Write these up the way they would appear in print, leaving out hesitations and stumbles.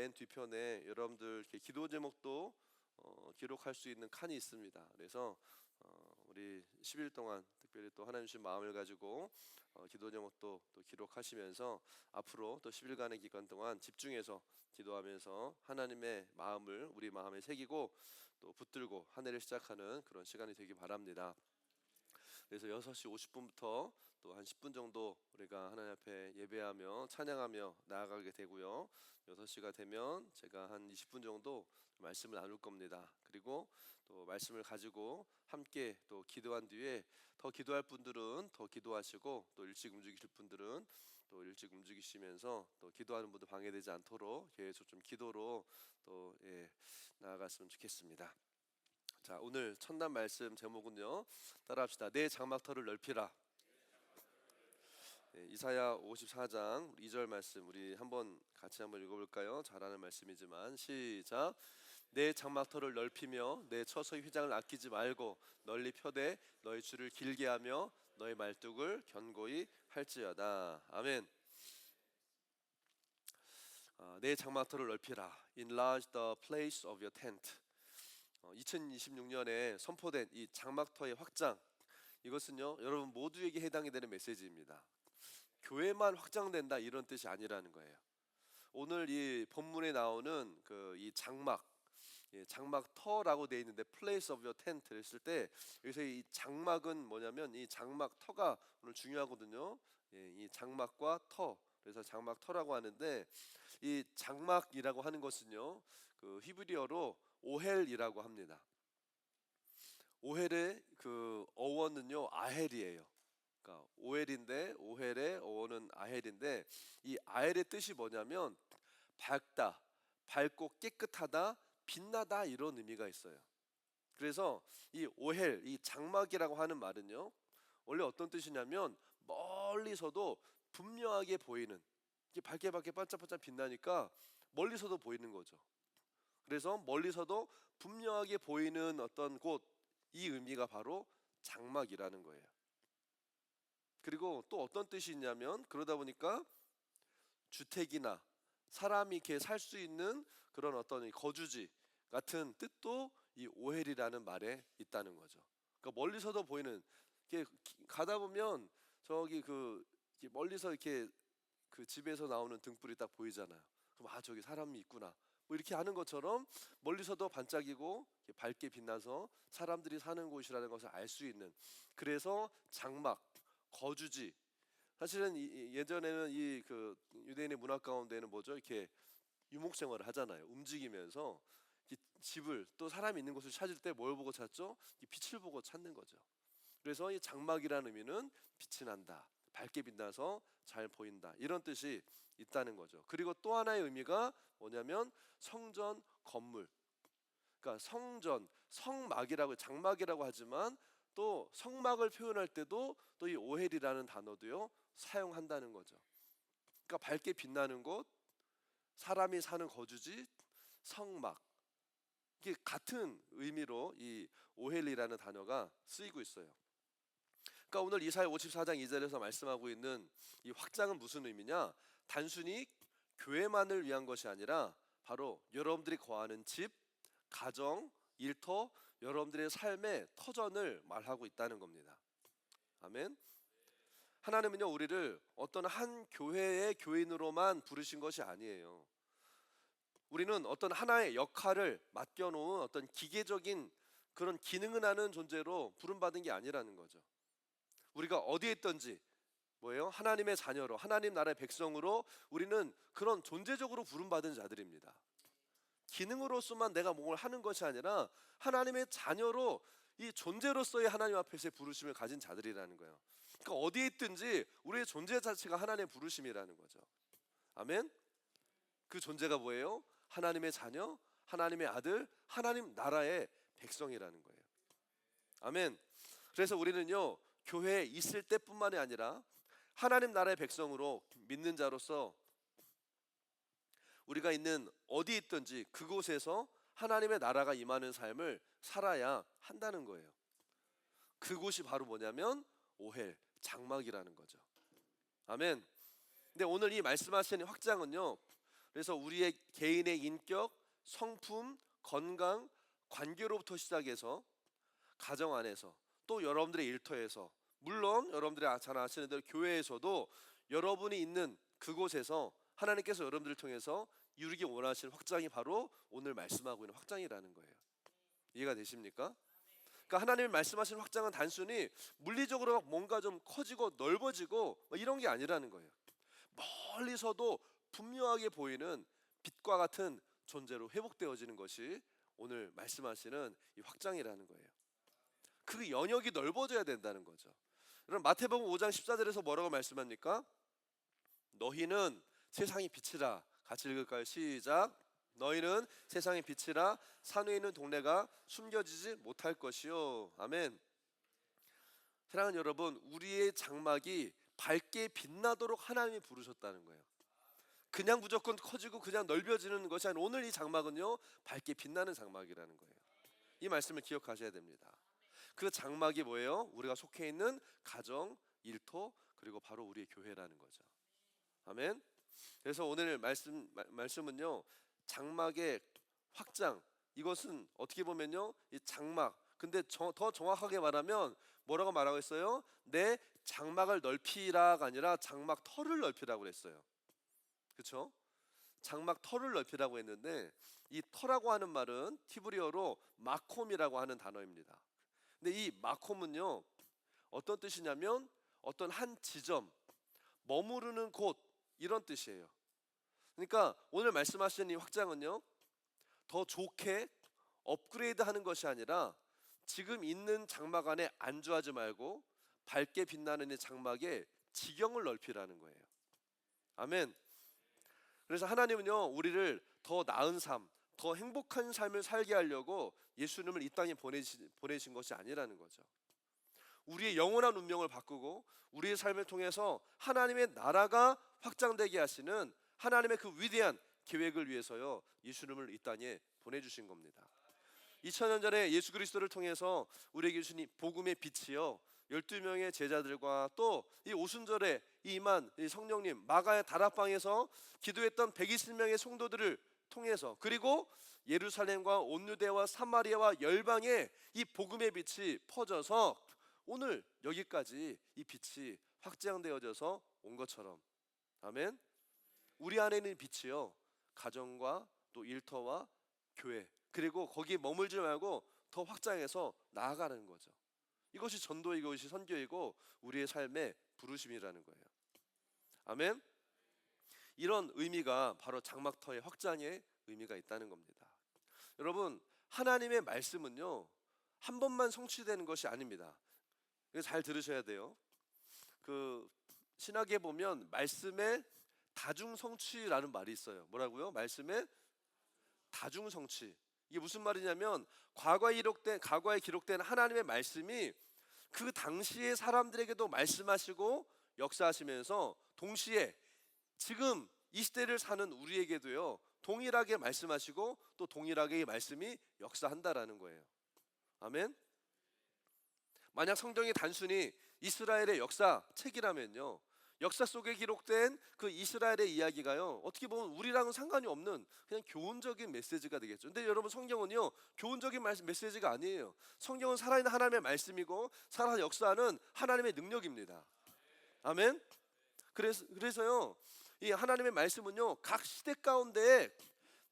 맨 뒤편에 여러분들 이렇게 기도 제목도 기록할 수 있는 칸이 있습니다. 그래서 우리 10일 동안 특별히 또 하나님 주신 마음을 가지고 기도 제목도 또 기록하시면서 앞으로 또 10일간의 기간 동안 집중해서 기도하면서 하나님의 마음을 우리 마음에 새기고 또 붙들고 한 해를 시작하는 그런 시간이 되기 바랍니다. 그래서 6시 50분부터 또 한 10분 정도 우리가 하나님 앞에 예배하며 찬양하며 나아가게 되고요. 6시가 되면 제가 한 20분 정도 말씀을 나눌 겁니다. 그리고 또 말씀을 가지고 함께 또 기도한 뒤에 더 기도할 분들은 더 기도하시고 또 일찍 움직이실 분들은 또 일찍 움직이시면서 또 기도하는 분도 방해되지 않도록 계속 좀 기도로 또 나아갔으면 좋겠습니다. 자, 오늘 첫날 말씀 제목은요, 따라합시다. 내 장막터를 넓히라. 이사야 54장 2절 말씀 우리 같이 한번 읽어볼까요? 잘하는 말씀이지만 시작. 내 장막터를 넓히며 내 처소의 휘장을 아끼지 말고 널리 펴되 너희 줄을 길게 하며 너희 말뚝을 견고히 할지어다. 아멘. 내 장막터를 넓히라. Enlarge the place of your tent. 2026년에 선포된 이 장막터의 확장, 이것은요 여러분 모두에게 해당이 되는 메시지입니다. 교회만 확장된다 이런 뜻이 아니라는 거예요. 오늘 이 본문에 나오는 이 장막터라고 되어 있는데 place of your tent를 했을 때 여기서 이 장막은 뭐냐면 이 장막터가 오늘 중요하거든요. 이 장막과 터, 그래서 장막터라고 하는데 이 장막이라고 하는 것은요 그 히브리어로 오헬이라고 합니다. 오헬의 그 어원은요 아헬이에요. 그러니까 오헬인데 오헬의 어원은 아헬인데 이 아헬의 뜻이 뭐냐면 밝다, 밝고 깨끗하다, 빛나다 이런 의미가 있어요. 그래서 이 오헬, 이 장막이라고 하는 말은요 원래 어떤 뜻이냐면 멀리서도 분명하게 보이는, 이게 밝게 반짝반짝 빛나니까 멀리서도 보이는 거죠. 그래서 멀리서도 분명하게 보이는 어떤 곳, 이 의미가 바로 장막이라는 거예요. 그리고 또 어떤 뜻이 있냐면 그러다 보니까 주택이나 사람이 이렇게 살 수 있는 그런 어떤 거주지 같은 뜻도 이 오헬이라는 말에 있다는 거죠. 그러니까 멀리서도 보이는, 이렇게 가다 보면 저기 이렇게 멀리서 이렇게 그 집에서 나오는 등불이 딱 보이잖아요. 그럼 저기 사람이 있구나. 뭐 이렇게 하는 것처럼 멀리서도 반짝이고 밝게 빛나서 사람들이 사는 곳이라는 것을 알 수 있는, 그래서 장막, 거주지. 사실은 예전에는 이 유대인의 문화 가운데는 뭐죠? 이렇게 유목생활을 하잖아요. 움직이면서 집을, 또 사람이 있는 곳을 찾을 때 뭘 보고 찾죠? 빛을 보고 찾는 거죠. 그래서 이 장막이라는 의미는 빛이 난다, 밝게 빛나서 잘 보인다, 이런 뜻이 있다는 거죠. 그리고 또 하나의 의미가 뭐냐면 성전 건물, 그러니까 성전, 성막이라고, 장막이라고 하지만 또 성막을 표현할 때도 또 이 오헬이라는 단어도요 사용한다는 거죠. 그러니까 밝게 빛나는 곳, 사람이 사는 거주지, 성막, 이게 같은 의미로 이 오헬이라는 단어가 쓰이고 있어요. 그러니까 오늘 이사야 54장 2절에서 말씀하고 있는 이 확장은 무슨 의미냐? 단순히 교회만을 위한 것이 아니라 바로 여러분들이 거하는 집, 가정, 일터, 여러분들의 삶의 터전을 말하고 있다는 겁니다. 아멘. 하나님은요 우리를 어떤 한 교회의 교인으로만 부르신 것이 아니에요. 우리는 어떤 하나의 역할을 맡겨놓은 어떤 기계적인 그런 기능을 하는 존재로 부름받은 게 아니라는 거죠. 우리가 어디에 있든지 뭐예요? 하나님의 자녀로, 하나님 나라의 백성으로 우리는 그런 존재적으로 부름받은 자들입니다. 기능으로서만 내가 뭘 하는 것이 아니라 하나님의 자녀로, 이 존재로서의 하나님 앞에서의 부르심을 가진 자들이라는 거예요. 그러니까 어디에 있든지 우리의 존재 자체가 하나님의 부르심이라는 거죠. 아멘. 그 존재가 뭐예요? 하나님의 자녀, 하나님의 아들, 하나님 나라의 백성이라는 거예요. 아멘. 그래서 우리는요 교회에 있을 때뿐만이 아니라 하나님 나라의 백성으로 믿는 자로서 우리가 있는 어디 있든지 그곳에서 하나님의 나라가 임하는 삶을 살아야 한다는 거예요. 그곳이 바로 뭐냐면 오헬, 장막이라는 거죠. 아멘. 근데 오늘 이 말씀하시는 확장은요, 그래서 우리의 개인의 인격, 성품, 건강, 관계로부터 시작해서 가정 안에서, 또 여러분들의 일터에서, 물론 여러분들이 잘 아시는 대로 교회에서도 여러분이 있는 그곳에서 하나님께서 여러분들을 통해서 이루기 원하시는 확장이 바로 오늘 말씀하고 있는 확장이라는 거예요. 이해가 되십니까? 그러니까 하나님이 말씀하시는 확장은 단순히 물리적으로 뭔가 좀 커지고 넓어지고 이런 게 아니라는 거예요. 멀리서도 분명하게 보이는 빛과 같은 존재로 회복되어지는 것이 오늘 말씀하시는 이 확장이라는 거예요. 그 영역이 넓어져야 된다는 거죠. 여러분 마태복음 5장 14절에서 뭐라고 말씀합니까? 너희는 세상의 빛이라. 같이 읽을까요? 시작. 너희는 세상의 빛이라. 산 위에 있는 동네가 숨겨지지 못할 것이요. 아멘. 사랑하는 여러분, 우리의 장막이 밝게 빛나도록 하나님이 부르셨다는 거예요. 그냥 무조건 커지고 그냥 넓어지는 것이 아니라 오늘 이 장막은요, 밝게 빛나는 장막이라는 거예요. 이 말씀을 기억하셔야 됩니다. 그 장막이 뭐예요? 우리가 속해 있는 가정, 일터, 그리고 바로 우리의 교회라는 거죠. 아멘. 그래서 오늘 말씀은요, 장막의 확장, 이것은 어떻게 보면요, 이 장막, 근데 더 정확하게 말하면 뭐라고 말하고 있어요? 내 장막을 넓히라가 아니라 장막 털을 넓히라고 그랬어요. 그렇죠? 장막 털을 넓히라고 했는데, 이 털이라고 하는 말은 히브리어로 마콤이라고 하는 단어입니다. 근데 이 마콤은요, 어떤 뜻이냐면 어떤 한 지점, 머무르는 곳, 이런 뜻이에요. 그러니까 오늘 말씀하시는 이 확장은요, 더 좋게 업그레이드 하는 것이 아니라 지금 있는 장막 안에 안주하지 말고 밝게 빛나는 이 장막의 지경을 넓히라는 거예요. 아멘. 그래서 하나님은요, 우리를 더 나은 삶, 더 행복한 삶을 살게 하려고 예수님을 이 땅에 보내신 것이 아니라는 거죠. 우리의 영원한 운명을 바꾸고 우리의 삶을 통해서 하나님의 나라가 확장되게 하시는 하나님의 그 위대한 계획을 위해서요, 예수님을 이 땅에 보내주신 겁니다. 2000년 전에 예수 그리스도를 통해서 우리에게 주신 이 복음의 빛이요, 12명의 제자들과 또 이 오순절에 임한 이 성령님, 마가의 다락방에서 기도했던 120명의 성도들을 통해서, 그리고 예루살렘과 온 유대와 사마리아와 열방에 이 복음의 빛이 퍼져서 오늘 여기까지 이 빛이 확장되어져서 온 것처럼, 아멘. 우리 안에 있는 빛이요, 가정과 또 일터와 교회, 그리고 거기에 머물지 말고 더 확장해서 나아가는 거죠. 이것이 전도이고 이것이 선교이고 우리의 삶의 부르심이라는 거예요. 아멘. 이런 의미가 바로 장막터의 확장의 의미가 있다는 겁니다. 여러분, 하나님의 말씀은요, 한 번만 성취되는 것이 아닙니다. 잘 들으셔야 돼요. 그 신학에 보면 말씀의 다중성취라는 말이 있어요. 뭐라고요? 말씀의 다중성취. 이게 무슨 말이냐면 과거에 기록된 하나님의 말씀이 그 당시의 사람들에게도 말씀하시고 역사하시면서 동시에 지금 이 시대를 사는 우리에게도요, 동일하게 말씀하시고 또 동일하게 이 말씀이 역사한다라는 거예요. 아멘. 만약 성경이 단순히 이스라엘의 역사 책이라면요, 역사 속에 기록된 그 이스라엘의 이야기가요, 어떻게 보면 우리랑은 상관이 없는 그냥 교훈적인 메시지가 되겠죠. 근데 여러분, 성경은요, 교훈적인 메시지가 아니에요. 성경은 살아있는 하나님의 말씀이고 살아서 역사하는 하나님의 능력입니다. 아멘. 그래서요, 이 하나님의 말씀은요, 각 시대 가운데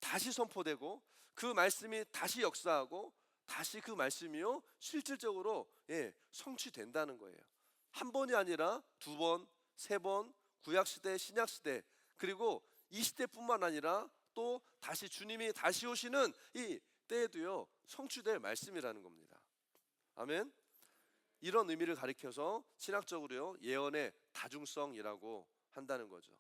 다시 선포되고 그 말씀이 다시 역사하고 다시 그 말씀이요, 실질적으로 성취된다는 거예요. 한 번이 아니라 두 번, 세 번, 구약시대, 신약시대, 그리고 이 시대뿐만 아니라 또 다시 주님이 다시 오시는 이 때에도요, 성취될 말씀이라는 겁니다. 아멘. 이런 의미를 가리켜서 신학적으로요, 예언의 다중성이라고 한다는 거죠.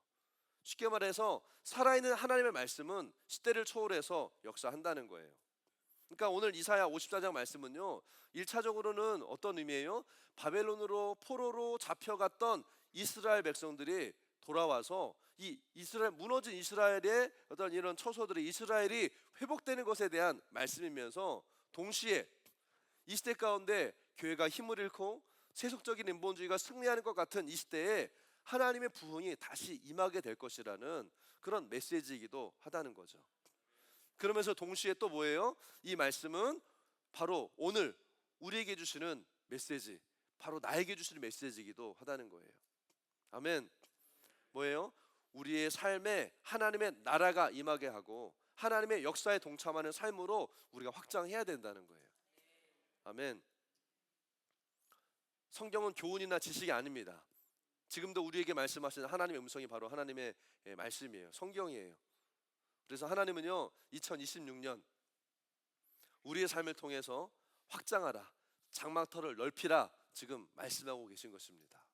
쉽게 말해서 살아있는 하나님의 말씀은 시대를 초월해서 역사한다는 거예요. 그러니까 오늘 이사야 54장 말씀은요, 1차적으로는 어떤 의미예요? 바벨론으로 포로로 잡혀갔던 이스라엘 백성들이 돌아와서 이 무너진 이스라엘의 어떤 이런 처소들이 이스라엘이 회복되는 것에 대한 말씀이면서 동시에 이 시대 가운데 교회가 힘을 잃고 세속적인 인본주의가 승리하는 것 같은 이 시대에 하나님의 부흥이 다시 임하게 될 것이라는 그런 메시지이기도 하다는 거죠. 그러면서 동시에 또 뭐예요? 이 말씀은 바로 오늘 우리에게 주시는 메시지, 바로 나에게 주시는 메시지이기도 하다는 거예요. 아멘. 뭐예요? 우리의 삶에 하나님의 나라가 임하게 하고 하나님의 역사에 동참하는 삶으로 우리가 확장해야 된다는 거예요. 아멘. 성경은 교훈이나 지식이 아닙니다. 지금도 우리에게 말씀하시는 하나님의 음성이 바로 하나님의 말씀이에요. 성경이에요. 그래서 하나님은요 2026년 우리의 삶을 통해서 확장하라, 장막터를 넓히라 지금 말씀하고 계신 것입니다.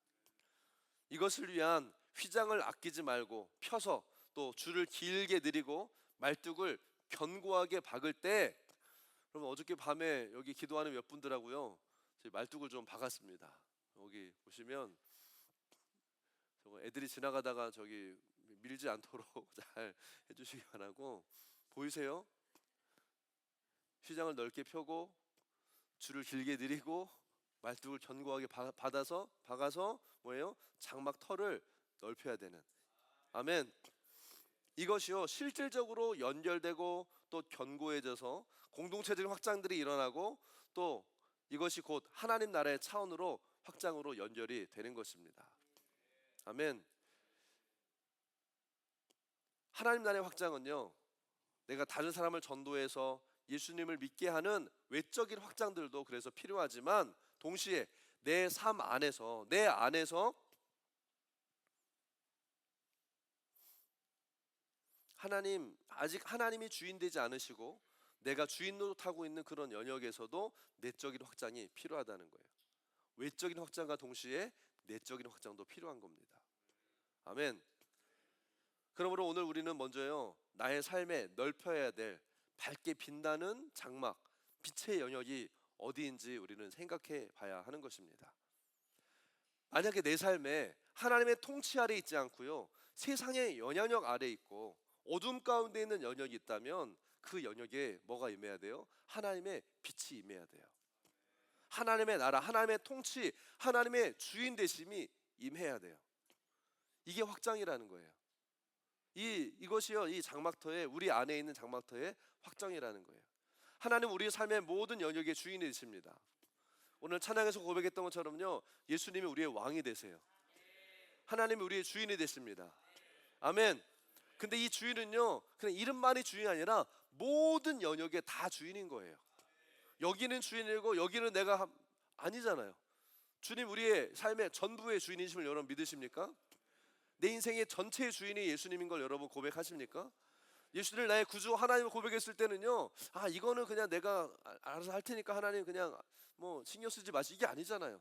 이것을 위한 휘장을 아끼지 말고 펴서 또 줄을 길게 내리고 말뚝을 견고하게 박을 때, 그러면 어저께 밤에 여기 기도하는 몇 분들하고요 저희 말뚝을 좀 박았습니다. 여기 보시면 저거 애들이 지나가다가 저기 밀지 않도록 잘 해주시기 바라고. 보이세요? 휘장을 넓게 펴고 줄을 길게 내리고 말뚝을 견고하게 박아서 뭐예요? 장막터를 넓혀야 되는. 아멘. 이것이요 실질적으로 연결되고 또 견고해져서 공동체적인 확장들이 일어나고 또 이것이 곧 하나님 나라의 차원으로 확장으로 연결이 되는 것입니다. 아멘. 하나님 나라의 확장은요 내가 다른 사람을 전도해서 예수님을 믿게 하는 외적인 확장들도 그래서 필요하지만 동시에 내 삶 안에서 내 안에서 아직 하나님이 주인 되지 않으시고 내가 주인 노릇하고 있는 그런 영역에서도 내적인 확장이 필요하다는 거예요. 외적인 확장과 동시에 내적인 확장도 필요한 겁니다. 아멘. 그러므로 오늘 우리는 먼저요 나의 삶에 넓혀야 될 밝게 빛나는 장막, 빛의 영역이 어디인지 우리는 생각해 봐야 하는 것입니다. 만약에 내 삶에 하나님의 통치 아래 있지 않고요 세상의 영향력 아래 있고 어둠 가운데 있는 영역이 있다면 그 영역에 뭐가 임해야 돼요? 하나님의 빛이 임해야 돼요. 하나님의 나라, 하나님의 통치, 하나님의 주인 되심이 임해야 돼요. 이게 확장이라는 거예요. 이것이요 이 장막터에, 우리 안에 있는 장막터의 확장이라는 거예요. 하나님 우리의 삶의 모든 영역의 주인이 되십니다. 오늘 찬양에서 고백했던 것처럼요 예수님이 우리의 왕이 되세요. 하나님이 우리의 주인이 되십니다. 아멘. 근데 이 주인은요 그냥 이름만이 주인이 아니라 모든 영역의 다 주인인 거예요. 여기는 주인이고 여기는 내가 아니잖아요. 주님 우리의 삶의 전부의 주인이심을 여러분 믿으십니까? 내 인생의 전체의 주인이 예수님인 걸 여러분 고백하십니까? 예수를 나의 구주 하나님을 고백했을 때는요 이거는 그냥 내가 알아서 할 테니까 하나님 그냥 뭐 신경 쓰지 마시, 이게 아니잖아요.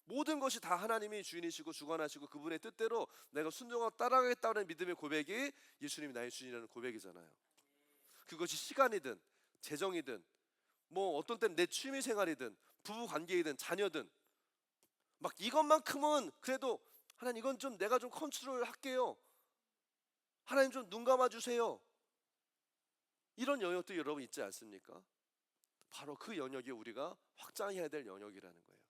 모든 것이 다 하나님이 주인이시고 주관하시고 그분의 뜻대로 내가 순종하고 따라가겠다는 믿음의 고백이 예수님이 나의 주인이라는 고백이잖아요. 그것이 시간이든 재정이든 뭐 어떤 때는 내 취미 생활이든 부부 관계이든 자녀든 막 이것만큼은 그래도 하나님 이건 좀 내가 좀 컨트롤 할게요. 하나님 좀 눈 감아 주세요. 이런 영역도 여러분 있지 않습니까? 바로 그 영역이 우리가 확장해야 될 영역이라는 거예요.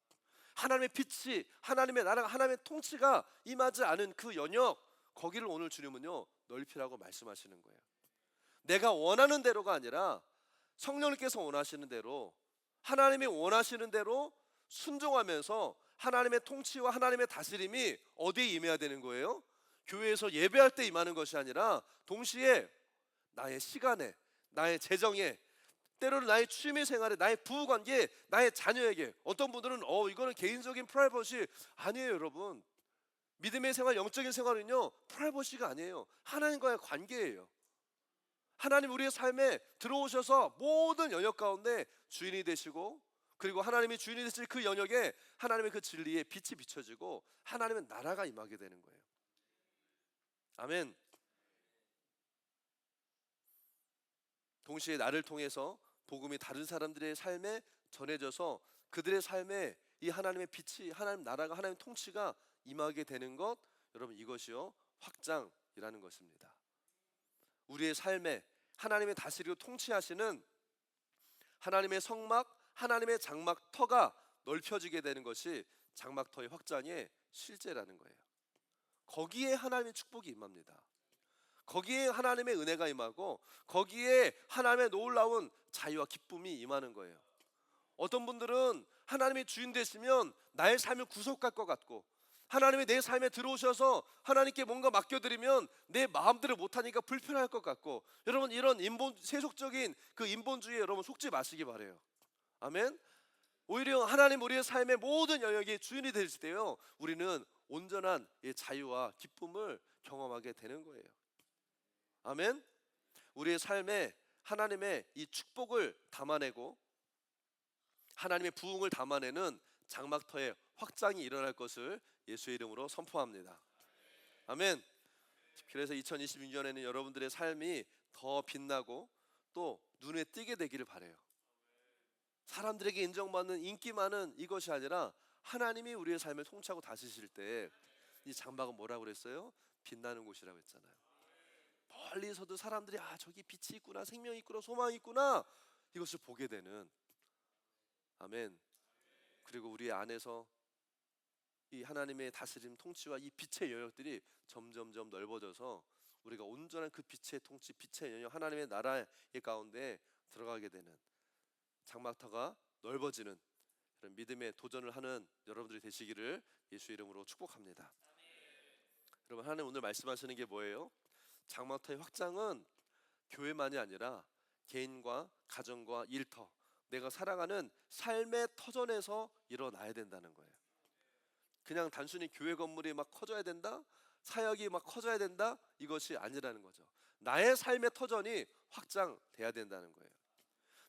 하나님의 빛이, 하나님의 나라가, 하나님의 통치가 임하지 않은 그 영역, 거기를 오늘 주님은요 넓히라고 말씀하시는 거예요. 내가 원하는 대로가 아니라 성령님께서 원하시는 대로, 하나님이 원하시는 대로 순종하면서 하나님의 통치와 하나님의 다스림이 어디에 임해야 되는 거예요? 교회에서 예배할 때 임하는 것이 아니라 동시에 나의 시간에, 나의 재정에, 때로는 나의 취미 생활에, 나의 부부관계에, 나의 자녀에게. 어떤 분들은 이거는 개인적인 프라이버시 아니에요. 여러분 믿음의 생활, 영적인 생활은요 프라이버시가 아니에요. 하나님과의 관계예요. 하나님 우리의 삶에 들어오셔서 모든 영역 가운데 주인이 되시고, 그리고 하나님이 주인이 되실 그 영역에 하나님의 그 진리에 빛이 비춰지고 하나님의 나라가 임하게 되는 거예요. 아멘. 동시에 나를 통해서 복음이 다른 사람들의 삶에 전해져서 그들의 삶에 이 하나님의 빛이, 하나님 나라가, 하나님 통치가 임하게 되는 것, 여러분 이것이요 확장이라는 것입니다. 우리의 삶에 하나님의 다스리고 통치하시는 하나님의 성막, 하나님의 장막터가 넓혀지게 되는 것이 장막터의 확장의 실제라는 거예요. 거기에 하나님의 축복이 임합니다. 거기에 하나님의 은혜가 임하고 거기에 하나님의 놀라운 자유와 기쁨이 임하는 거예요. 어떤 분들은 하나님의 주인 되시면 나의 삶을 구속할 것 같고, 하나님이 내 삶에 들어오셔서 하나님께 뭔가 맡겨드리면 내 마음대로 못하니까 불편할 것 같고, 여러분 이런 세속적인 그 인본주의에 여러분 속지 마시기 바래요. 아멘. 오히려 하나님 우리의 삶의 모든 영역의 주인이 되실 때요, 우리는 온전한 이 자유와 기쁨을 경험하게 되는 거예요. 아멘. 우리의 삶에 하나님의 이 축복을 담아내고 하나님의 부흥을 담아내는 장막터의 확장이 일어날 것을 예수의 이름으로 선포합니다. 아멘. 그래서 2026년에는 여러분들의 삶이 더 빛나고 또 눈에 띄게 되기를 바라요. 사람들에게 인정받는 인기 많은 이것이 아니라 하나님이 우리의 삶을 통치하고 다스리실 때 이 장막은 뭐라고 그랬어요? 빛나는 곳이라고 했잖아요. 멀리서도 사람들이 저기 빛이 있구나, 생명이 있구나, 소망이 있구나, 이것을 보게 되는. 아멘. 그리고 우리 안에서 이 하나님의 다스림, 통치와 이 빛의 영역들이 점점점 넓어져서 우리가 온전한 그 빛의 통치, 빛의 영역, 하나님의 나라의 가운데 들어가게 되는, 장막터가 넓어지는 그런 믿음의 도전을 하는 여러분들이 되시기를 예수 이름으로 축복합니다. 여러분, 하나님 오늘 말씀하시는 게 뭐예요? 장막터의 확장은 교회만이 아니라 개인과 가정과 일터, 내가 살아가는 삶의 터전에서 일어나야 된다는 거예요. 그냥 단순히 교회 건물이 막 커져야 된다, 사역이 막 커져야 된다, 이것이 아니라는 거죠. 나의 삶의 터전이 확장돼야 된다는 거예요.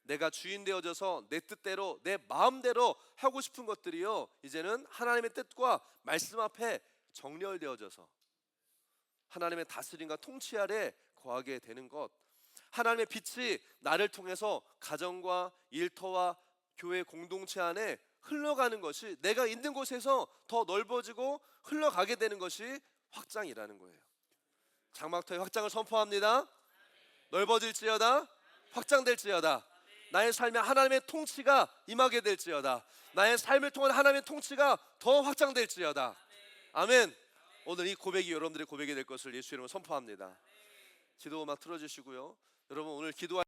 내가 주인 되어져서 내 뜻대로 내 마음대로 하고 싶은 것들이요, 이제는 하나님의 뜻과 말씀 앞에 정렬되어져서 하나님의 다스림과 통치 아래 거하게 되는 것, 하나님의 빛이 나를 통해서 가정과 일터와 교회 공동체 안에 흘러가는 것이, 내가 있는 곳에서 더 넓어지고 흘러가게 되는 것이 확장이라는 거예요. 장막터의 확장을 선포합니다. 넓어질지어다, 확장될지어다. 나의 삶에 하나님의 통치가 임하게 될지어다. 나의 삶을 통한 하나님의 통치가 더 확장될지어다. 아멘. 오늘 이 고백이 여러분들의 고백이 될 것을 예수 이름으로 선포합니다. 기도 음악 틀어주시고요. 여러분 오늘 기도할